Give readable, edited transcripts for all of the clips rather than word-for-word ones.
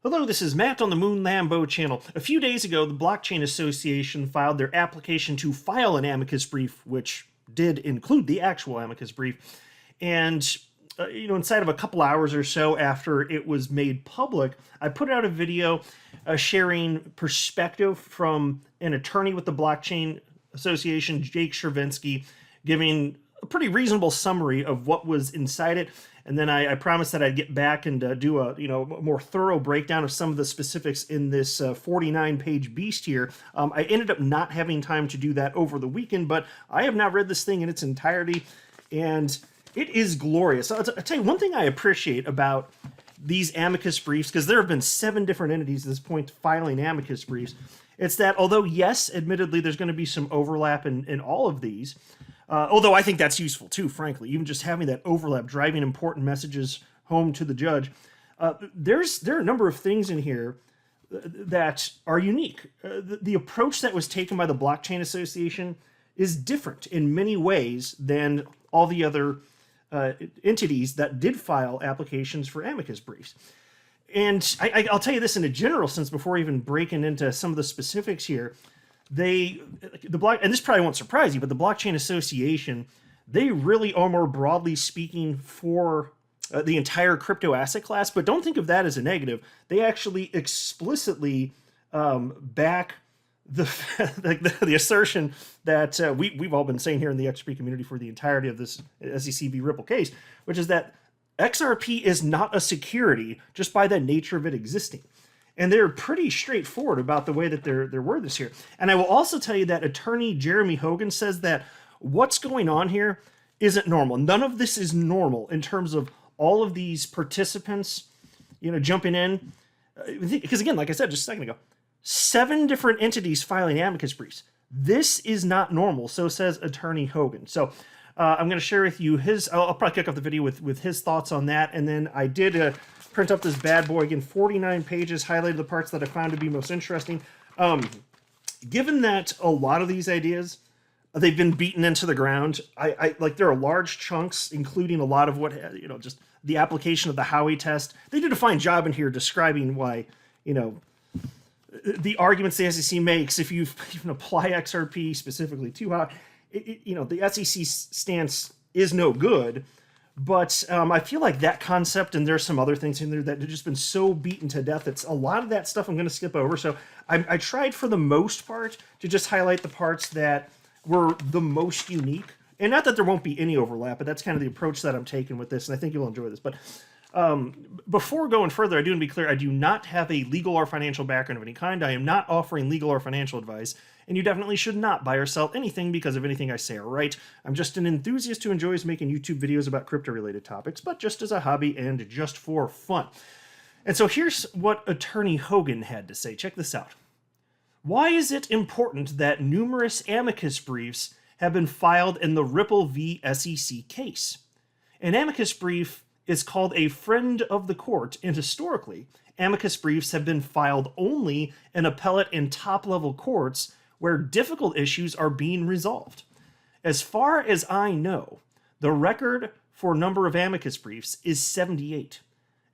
Hello, this is Matt on the Moon Lambo channel. A few days ago, the Blockchain Association filed their application to file an amicus brief, which did include the actual amicus brief. And, inside of a couple hours or so after it was made public, I put out a video sharing perspective from an attorney with the Blockchain Association, Jake Chervinsky, giving a pretty reasonable summary of what was inside it. And then I promised that I'd get back and do a more thorough breakdown of some of the specifics in this 49-page beast here. I ended up not having time to do that over the weekend, but I have now read this thing in its entirety, and it is glorious. I'll tell you one thing I appreciate about these amicus briefs, because there have been 7 different entities at this point filing amicus briefs. It's that although, yes, admittedly, there's going to be some overlap in all of these, although I think that's useful too, frankly, even just having that overlap, driving important messages home to the judge. There are a number of things in here that are unique. The approach that was taken by the Blockchain Association is different in many ways than all the other entities that did file applications for amicus briefs. And I'll tell you this in a general sense before even breaking into some of the specifics here. And this probably won't surprise you, but the Blockchain Association, they really are more broadly speaking for the entire crypto asset class, but don't think of that as a negative. They actually explicitly back the assertion that we've all been saying here in the XRP community for the entirety of this SEC v. Ripple case, which is that XRP is not a security just by the nature of it existing. And they're pretty straightforward about the way that their word this here. And I will also tell you that attorney Jeremy Hogan says that what's going on here isn't normal. None of this is normal in terms of all of these participants, jumping in. Because again, like I said just a second ago, 7 different entities filing amicus briefs. This is not normal, so says attorney Hogan. So I'm going to share with you I'll probably kick off the video with his thoughts on that. And then I did print up this bad boy again, 49 pages, highlighted the parts that I found to be most interesting. Given that a lot of these ideas, they've been beaten into the ground, I like there are large chunks, including a lot of what, just the application of the Howey test. They did a fine job in here describing why, the arguments the SEC makes, if you even apply XRP specifically to how, the SEC stance is no good. But I feel like that concept, and there's some other things in there that have just been so beaten to death. It's a lot of that stuff I'm going to skip over. So I tried for the most part to just highlight the parts that were the most unique. And not that there won't be any overlap, but that's kind of the approach that I'm taking with this. And I think you'll enjoy this. But before going further, I do want to be clear, I do not have a legal or financial background of any kind. I am not offering legal or financial advice. And you definitely should not buy or sell anything because of anything I say or write. I'm just an enthusiast who enjoys making YouTube videos about crypto-related topics, but just as a hobby and just for fun. And so here's what attorney Hogan had to say. Check this out. Why is it important that numerous amicus briefs have been filed in the Ripple v. SEC case? An amicus brief is called a friend of the court, and historically, amicus briefs have been filed only in appellate and top-level courts where difficult issues are being resolved. As far as I know, the record for number of amicus briefs is 78,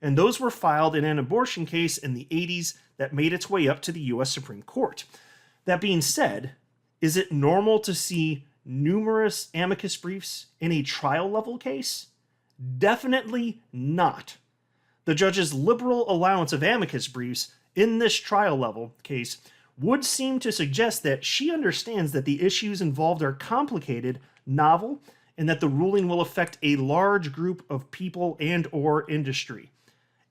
and those were filed in an abortion case in the 80s that made its way up to the U.S. Supreme Court. That being said, is it normal to see numerous amicus briefs in a trial-level case? Definitely not. The judge's liberal allowance of amicus briefs in this trial-level case would seem to suggest that she understands that the issues involved are complicated, novel, and that the ruling will affect a large group of people and or industry.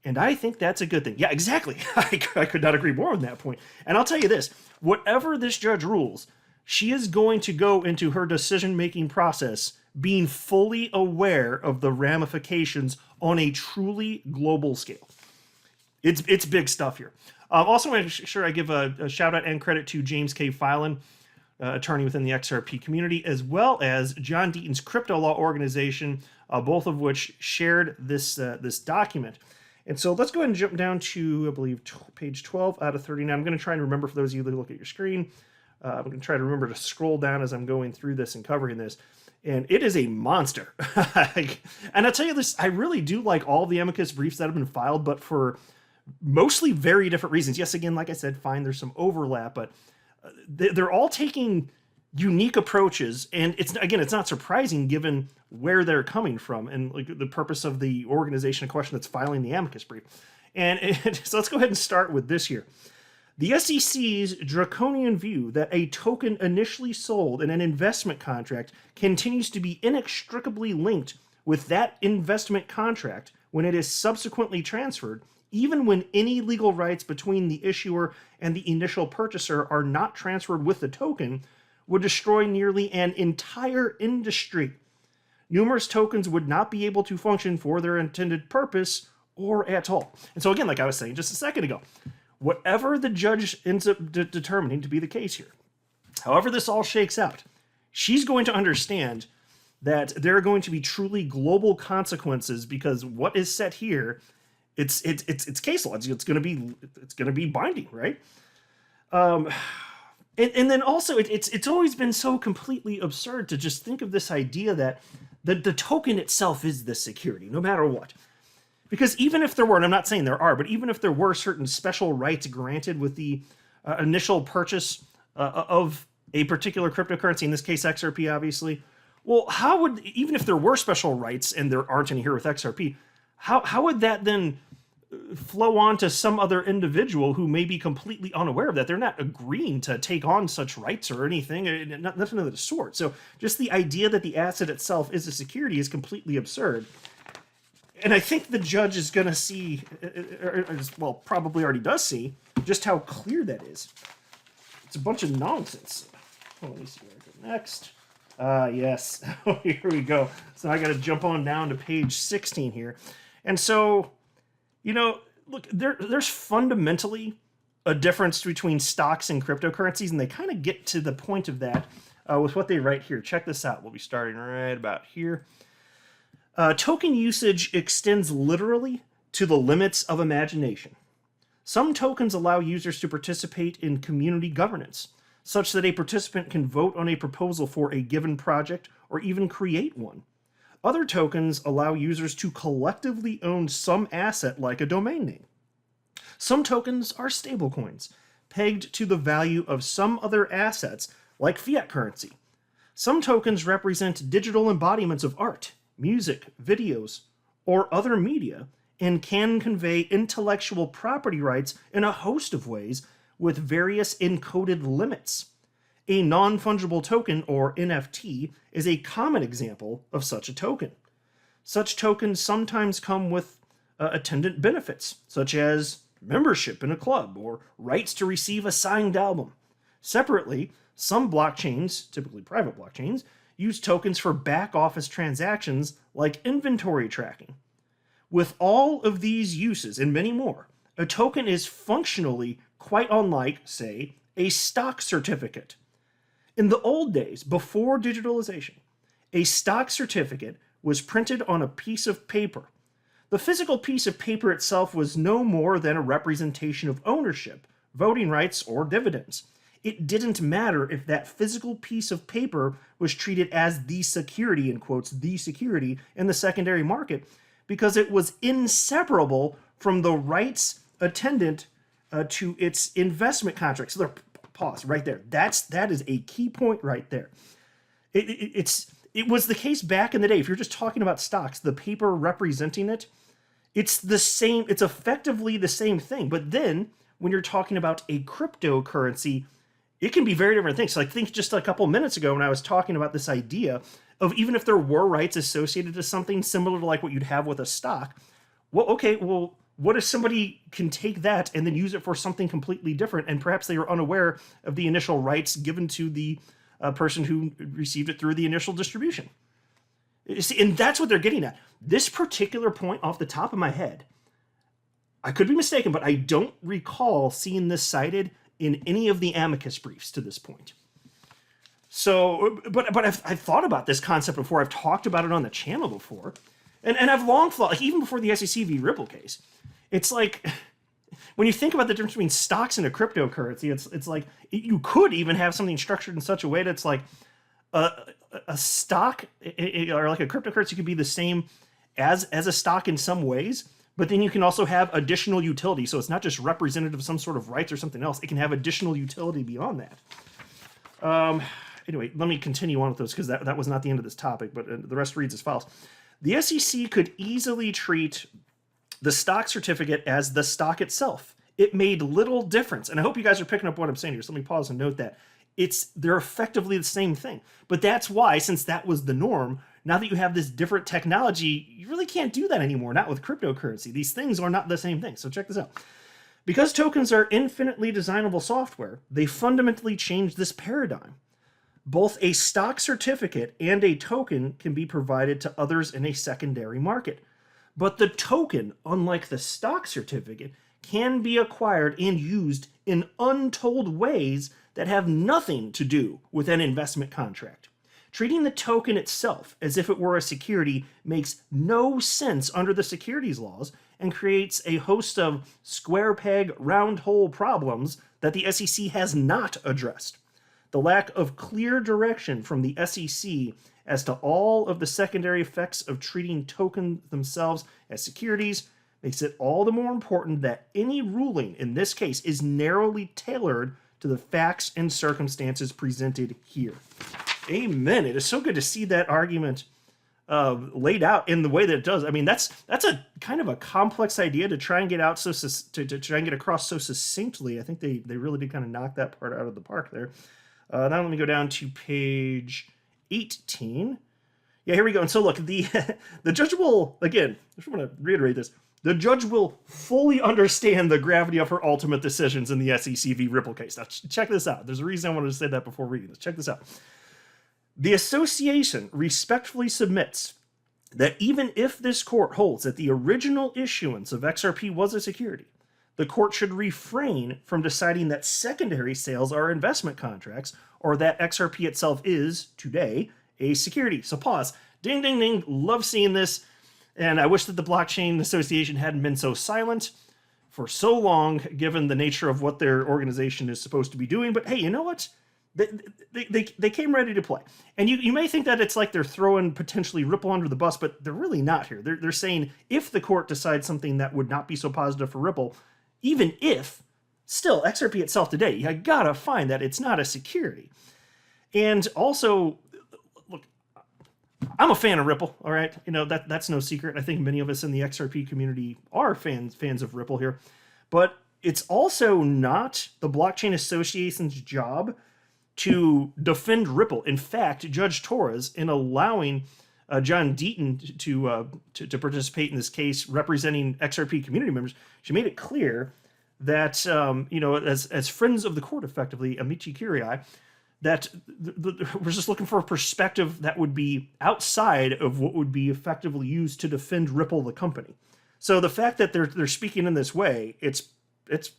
And I think that's a good thing. Yeah, exactly. I could not agree more on that point. And I'll tell you this, whatever this judge rules, she is going to go into her decision-making process being fully aware of the ramifications on a truly global scale. It's big stuff here. Also, want to make sure I give a shout out and credit to James K. Filan, attorney within the XRP community, as well as John Deaton's crypto law organization, both of which shared this document. And so let's go ahead and jump down to, I believe, page 12 out of 39. I'm going to try and remember, for those of you that look at your screen, I'm going to try to remember to scroll down as I'm going through this and covering this. And it is a monster. And I'll tell you this, I really do like all the amicus briefs that have been filed, but for mostly very different reasons. Yes, again, like I said, fine, there's some overlap, but they're all taking unique approaches, and it's not surprising given where they're coming from and like the purpose of the organization in question that's filing the amicus brief. And so let's go ahead and start with this here. The SEC's draconian view that a token initially sold in an investment contract continues to be inextricably linked with that investment contract when it is subsequently transferred, even when any legal rights between the issuer and the initial purchaser are not transferred with the token, would destroy nearly an entire industry. Numerous tokens would not be able to function for their intended purpose or at all. And so again, like I was saying just a second ago, whatever the judge ends up determining to be the case here, however this all shakes out, she's going to understand that there are going to be truly global consequences, because what is set here, it's case law. It's going to be binding, right? And then also, it's always been so completely absurd to just think of this idea that the token itself is the security, no matter what. Because even if there were, and I'm not saying there are, but even if there were certain special rights granted with the initial purchase of a particular cryptocurrency, in this case XRP, obviously, well, how would, even if there were special rights, and there aren't any here with XRP, how would that then flow on to some other individual who may be completely unaware of that? They're not agreeing to take on such rights or anything, nothing of the sort. So just the idea that the asset itself is a security is completely absurd. And I think the judge is going to see, well, probably already does see, just how clear that is. It's a bunch of nonsense. Oh, let me see where I go next. Yes, here we go. So I got to jump on down to page 16 here. And so, look, there's fundamentally a difference between stocks and cryptocurrencies, and they kind of get to the point of that with what they write here. Check this out. We'll be starting right about here. Token usage extends literally to the limits of imagination. Some tokens allow users to participate in community governance, such that a participant can vote on a proposal for a given project or even create one. Other tokens allow users to collectively own some asset like a domain name. Some tokens are stablecoins, pegged to the value of some other assets like fiat currency. Some tokens represent digital embodiments of art, music, videos, or other media, and can convey intellectual property rights in a host of ways with various encoded limits. A non-fungible token, or NFT, is a common example of such a token. Such tokens sometimes come with attendant benefits, such as membership in a club or rights to receive a signed album. Separately, some blockchains, typically private blockchains, use tokens for back-office transactions like inventory tracking. With all of these uses and many more, a token is functionally quite unlike, say, a stock certificate. In the old days, before digitalization, a stock certificate was printed on a piece of paper. The physical piece of paper itself was no more than a representation of ownership, voting rights, or dividends. It didn't matter if that physical piece of paper was treated as the security, in quotes, the security in the secondary market, because it was inseparable from the rights attendant to its investment contract. So there, pause right there. That is a key point right there. It was the case back in the day. If you're just talking about stocks, the paper representing it, it's the same. It's effectively the same thing. But then when you're talking about a cryptocurrency, it can be very different things. So I think just a couple minutes ago when I was talking about this idea of even if there were rights associated to something similar to like what you'd have with a stock, well, what if somebody can take that and then use it for something completely different, and perhaps they were unaware of the initial rights given to the person who received it through the initial distribution? You see, and that's what they're getting at. This particular point off the top of my head, I could be mistaken, but I don't recall seeing this cited in any of the amicus briefs to this point. So, but I've thought about this concept before. I've talked about it on the channel before. And I've long thought, like even before the SEC v. Ripple case, it's like, when you think about the difference between stocks and a cryptocurrency, it's like, you could even have something structured in such a way that's like, a stock, or like a cryptocurrency could be the same as a stock in some ways, But then you can also have additional utility. So it's not just representative of some sort of rights or something else. It can have additional utility beyond that. Anyway, let me continue on with those because that was not the end of this topic, but the rest reads as follows. The SEC could easily treat the stock certificate as the stock itself. It made little difference. And I hope you guys are picking up what I'm saying here. So let me pause and note that. They're effectively the same thing. But that's why, since that was the norm, now that you have this different technology, you really can't do that anymore, not with cryptocurrency. These things are not the same thing. So check this out. Because tokens are infinitely designable software, they fundamentally change this paradigm. Both a stock certificate and a token can be provided to others in a secondary market. But the token, unlike the stock certificate, can be acquired and used in untold ways that have nothing to do with an investment contract. Treating the token itself as if it were a security makes no sense under the securities laws and creates a host of square peg, round hole problems that the SEC has not addressed. The lack of clear direction from the SEC as to all of the secondary effects of treating tokens themselves as securities makes it all the more important that any ruling in this case is narrowly tailored to the facts and circumstances presented here. Amen. It is so good to see that argument laid out in the way that it does. I mean, that's a kind of a complex idea to try and get out to try and get across so succinctly. I think they really did kind of knock that part out of the park there. Now let me go down to page 18. Yeah, here we go. And so look, the judge will, again, I just want to reiterate this. The judge will fully understand the gravity of her ultimate decisions in the SEC v. Ripple case. Now, check this out. There's a reason I wanted to say that before reading this. Check this out. The association respectfully submits that even if this court holds that the original issuance of XRP was a security, the court should refrain from deciding that secondary sales are investment contracts or that XRP itself is, today, a security. So pause. Ding, ding, ding. Love seeing this. And I wish that the Blockchain Association hadn't been so silent for so long, given the nature of what their organization is supposed to be doing. But hey, you know what? They came ready to play. And you may think that it's like they're throwing potentially Ripple under the bus, but they're really not here. They're saying if the court decides something that would not be so positive for Ripple, even if, still, XRP itself today, you gotta find that it's not a security. And also, I'm a fan of Ripple, all right? You know, that's no secret. I think many of us in the XRP community are fans of Ripple here. But it's also not the Blockchain Association's job to defend Ripple. In fact, Judge Torres, in allowing John Deaton to participate in this case representing XRP community members, she made it clear that, as friends of the court, effectively, amici curiae, that we're just looking for a perspective that would be outside of what would be effectively used to defend Ripple, the company. So the fact that they're speaking in this way, it's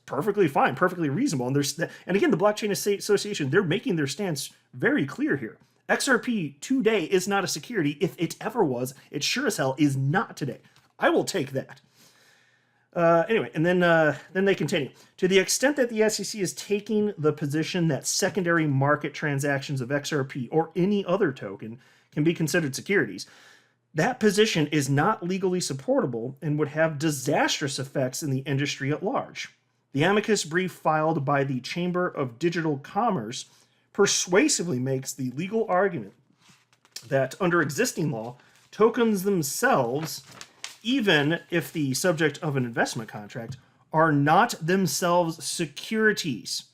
perfectly fine, perfectly reasonable. And again, the Blockchain Association, they're making their stance very clear here. XRP today is not a security. If it ever was, it sure as hell is not today. I will take that. Anyway, and then they continue. To the extent that the SEC is taking the position that secondary market transactions of XRP or any other token can be considered securities, that position is not legally supportable and would have disastrous effects in the industry at large. The Amicus brief filed by the Chamber of Digital Commerce persuasively makes the legal argument that under existing law, tokens themselves, even if the subject of an investment contract, are not themselves securities.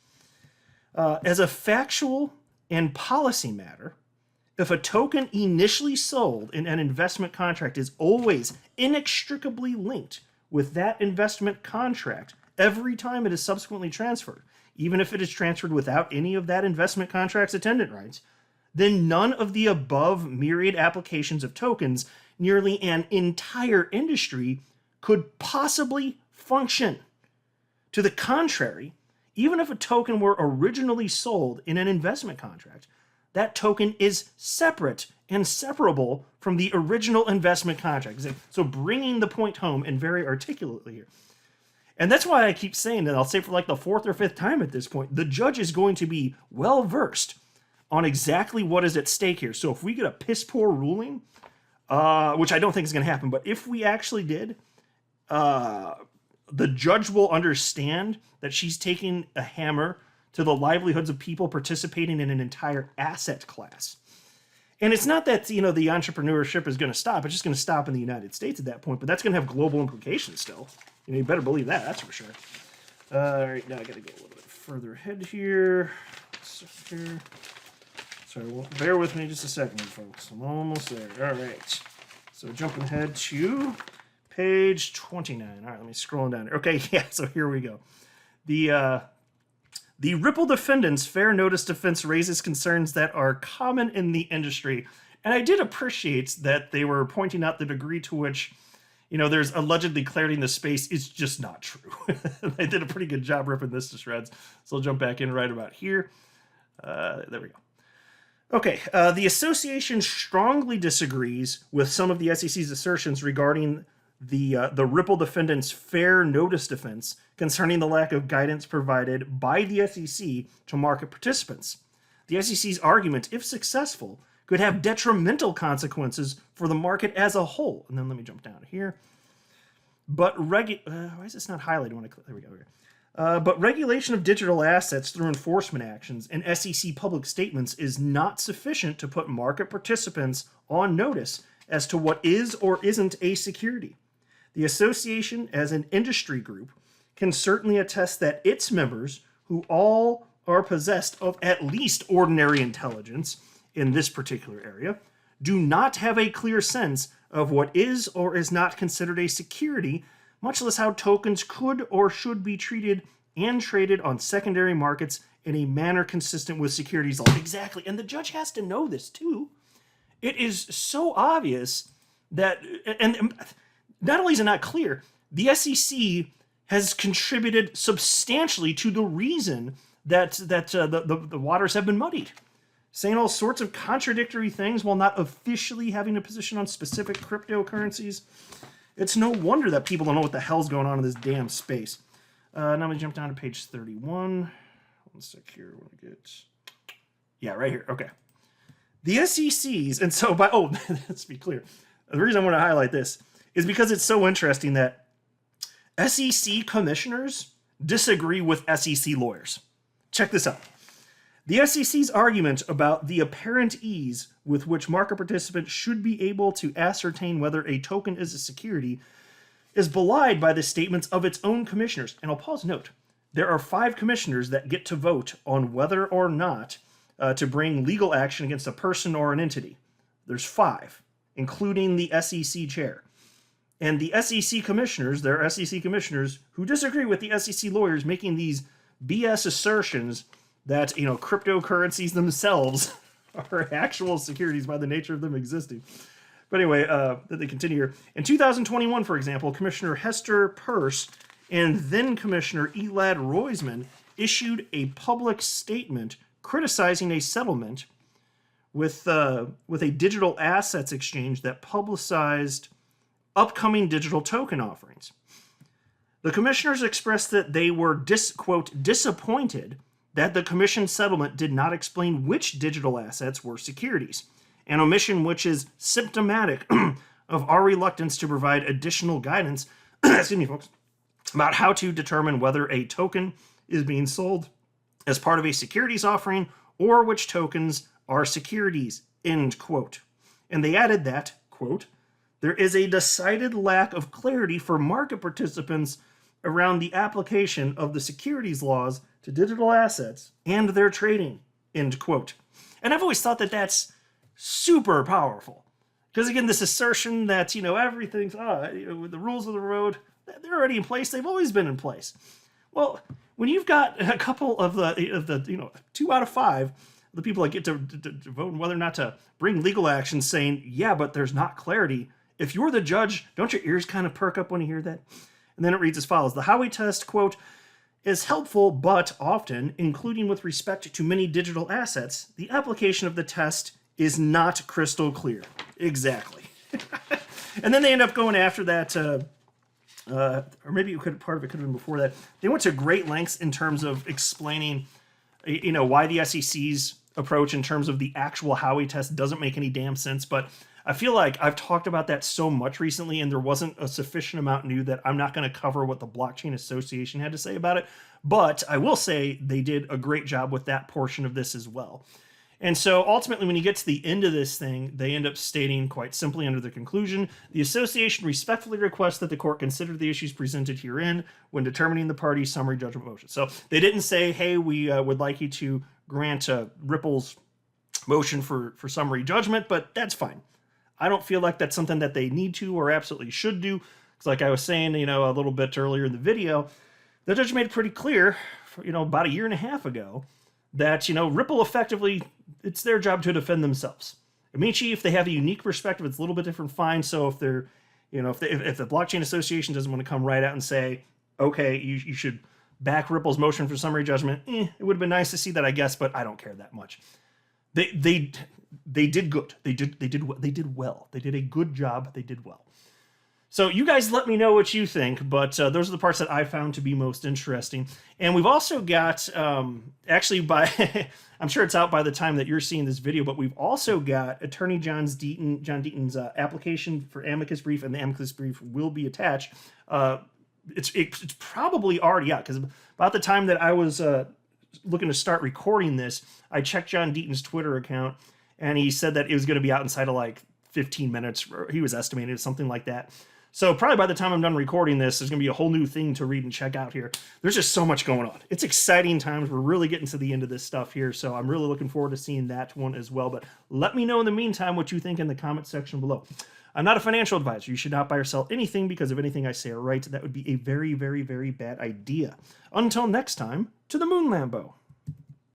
As a factual and policy matter, if a token initially sold in an investment contract is always inextricably linked with that investment contract every time it is subsequently transferred, even if it is transferred without any of that investment contract's attendant rights, then none of the above myriad applications of tokens, nearly an entire industry, could possibly function. To the contrary, even if a token were originally sold in an investment contract, that token is separate and separable from the original investment contract. So bringing the point home and very articulately here. And that's why I keep saying that, I'll say for like the fourth or fifth time at this point, the judge is going to be well versed on exactly what is at stake here. So if we get a piss poor ruling, which I don't think is going to happen, but if we actually did, the judge will understand that she's taking a hammer to the livelihoods of people participating in an entire asset class. And it's not that, the entrepreneurship is going to stop. It's just going to stop in the United States at that point, but that's going to have global implications still. You better believe that, that's for sure. All right, now I got to go a little bit further ahead here. Sorry, well, bear with me just a second, folks. I'm almost there. All right. So jumping ahead to page 29. All right, let me scroll down here. Okay, yeah, so here we go. The Ripple defendant's fair notice defense raises concerns that are common in the industry. And I did appreciate that they were pointing out the degree to which, there's allegedly clarity in the space is just not true. They did a pretty good job ripping this to shreds. So I'll jump back in right about here. There we go. Okay, the association strongly disagrees with some of the SEC's assertions regarding the Ripple defendant's fair notice defense concerning the lack of guidance provided by the SEC to market participants. The SEC's argument, if successful, could have detrimental consequences for the market as a whole. And then let me jump down here. But why is this not highlighted when I click? There we go. But regulation of digital assets through enforcement actions and SEC public statements is not sufficient to put market participants on notice as to what is or isn't a security. The association, as an industry group, can certainly attest that its members, who all are possessed of at least ordinary intelligence in this particular area, do not have a clear sense of what is or is not considered a security, much less how tokens could or should be treated and traded on secondary markets in a manner consistent with securities law. Exactly, and the judge has to know this too. It is so obvious that, and not only is it not clear, the SEC has contributed substantially to the reason that the waters have been muddied, saying all sorts of contradictory things while not officially having a position on specific cryptocurrencies. It's no wonder that people don't know what the hell's going on in this damn space. Now I'm going to jump down to page 31. One sec here. Yeah, right here. Okay. The SEC's, and so let's be clear. The reason I want to highlight this is because it's so interesting that SEC commissioners disagree with SEC lawyers. Check this out. The SEC's argument about the apparent ease with which market participants should be able to ascertain whether a token is a security is belied by the statements of its own commissioners. And I'll pause note. There are 5 commissioners that get to vote on whether or not to bring legal action against a person or an entity. There's 5, including the SEC chair. And the SEC commissioners, there are SEC commissioners who disagree with the SEC lawyers making these BS assertions that, cryptocurrencies themselves are actual securities by the nature of them existing. But anyway, they continue here. In 2021, for example, Commissioner Hester Peirce and then Commissioner Elad Roisman issued a public statement criticizing a settlement with a digital assets exchange that publicized upcoming digital token offerings. The commissioners expressed that they were, quote, disappointed that the commission settlement did not explain which digital assets were securities, an omission which is symptomatic of our reluctance to provide additional guidance, excuse me, folks, about how to determine whether a token is being sold as part of a securities offering or which tokens are securities, end quote. And they added that, quote, there is a decided lack of clarity for market participants around the application of the securities laws to digital assets and their trading, end quote. And I've always thought that that's super powerful. Because again, this assertion that, everything's, the rules of the road, they're already in place. They've always been in place. Well, when you've got a couple of the 2 out of 5, the people that get to vote on whether or not to bring legal action saying, yeah, but there's not clarity. If you're the judge, don't your ears kind of perk up when you hear that? And then it reads as follows. The Howey test, quote, is helpful, but often, including with respect to many digital assets, the application of the test is not crystal clear. Exactly. And then they end up going after that, or maybe part of it could have been before that. They went to great lengths in terms of explaining, why the SEC's approach in terms of the actual Howey test doesn't make any damn sense. But I feel like I've talked about that so much recently, and there wasn't a sufficient amount new that I'm not going to cover what the Blockchain Association had to say about it. But I will say they did a great job with that portion of this as well. And so ultimately, when you get to the end of this thing, they end up stating quite simply under the conclusion, the association respectfully requests that the court consider the issues presented herein when determining the party's summary judgment motion. So they didn't say, hey, we would like you to grant Ripple's motion for summary judgment, but that's fine. I don't feel like that's something that they need to or absolutely should do. Because like I was saying, a little bit earlier in the video, the judge made it pretty clear, about a year and a half ago, that, Ripple effectively, it's their job to defend themselves. Amici, if they have a unique perspective, it's a little bit different, fine. So if they're, if the Blockchain Association doesn't want to come right out and say, okay, you should back Ripple's motion for summary judgment, it would have been nice to see that, I guess, but I don't care that much. They did good. They did well. They did a good job. They did well. So you guys let me know what you think, but those are the parts that I found to be most interesting. And we've also got, actually I'm sure it's out by the time that you're seeing this video, but we've also got Attorney John Deaton's application for amicus brief, and the amicus brief will be attached. It's probably already out, because about the time that I was looking to start recording this, I checked John Deaton's Twitter account, and he said that it was going to be out inside of like 15 minutes. He was estimating something like that. So probably by the time I'm done recording this, there's going to be a whole new thing to read and check out here. There's just so much going on. It's exciting times. We're really getting to the end of this stuff here, so I'm really looking forward to seeing that one as well. But let me know in the meantime what you think in the comment section below. I'm not a financial advisor. You should not buy or sell anything because of anything I say or write. That would be a very, very, very bad idea. Until next time, to the moon, Lambo.